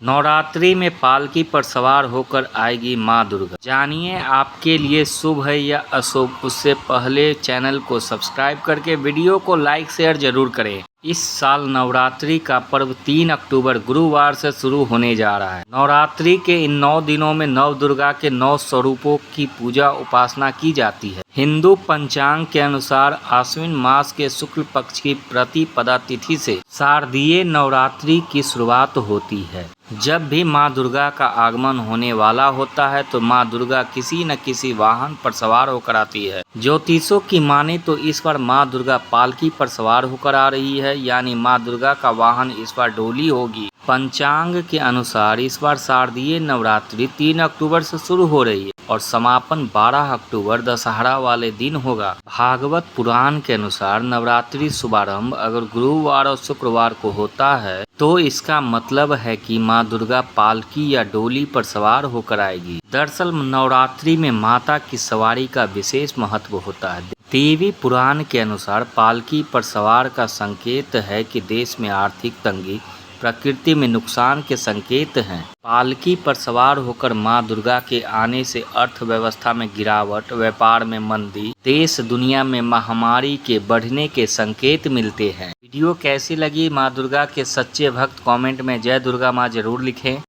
नवरात्रि में पालकी पर सवार होकर आएगी मां दुर्गा। जानिए आपके लिए शुभ है या अशुभ। उससे पहले चैनल को सब्सक्राइब करके वीडियो को लाइक शेयर जरूर करें। इस साल नवरात्रि का पर्व 3 अक्टूबर गुरुवार से शुरू होने जा रहा है। नवरात्रि के इन 9 दिनों में नव दुर्गा के 9 स्वरूपों की पूजा उपासना की जाती है। हिंदू पंचांग के अनुसार आश्विन मास के शुक्ल पक्ष की प्रतिपदा तिथि से शारदीय नवरात्रि की शुरुआत होती है। जब भी मां दुर्गा का आगमन होने वाला होता है तो मां दुर्गा किसी न किसी वाहन पर सवार होकर आती है। ज्योतिषों की माने तो इस बार मां दुर्गा पालकी पर सवार होकर आ रही है, यानी मां दुर्गा का वाहन इस बार डोली होगी। पंचांग के अनुसार इस बार शारदीय नवरात्रि 3 अक्टूबर से शुरू हो रही है और समापन 12 अक्टूबर दशहरा वाले दिन होगा। भागवत पुराण के अनुसार नवरात्रि शुभारंभ अगर गुरुवार और शुक्रवार को होता है तो इसका मतलब है कि मां दुर्गा पालकी या डोली पर सवार होकर आएगी। दरअसल नवरात्रि में माता की सवारी का विशेष महत्व होता है। देवी पुराण के अनुसार पालकी पर सवार का संकेत है कि देश में आर्थिक तंगी, प्रकृति में नुकसान के संकेत हैं। पालकी पर सवार होकर मां दुर्गा के आने से अर्थव्यवस्था में गिरावट, व्यापार में मंदी, देश दुनिया में महामारी के बढ़ने के संकेत मिलते हैं। वीडियो कैसी लगी मां दुर्गा के सच्चे भक्त कमेंट में जय दुर्गा मां जरूर लिखें।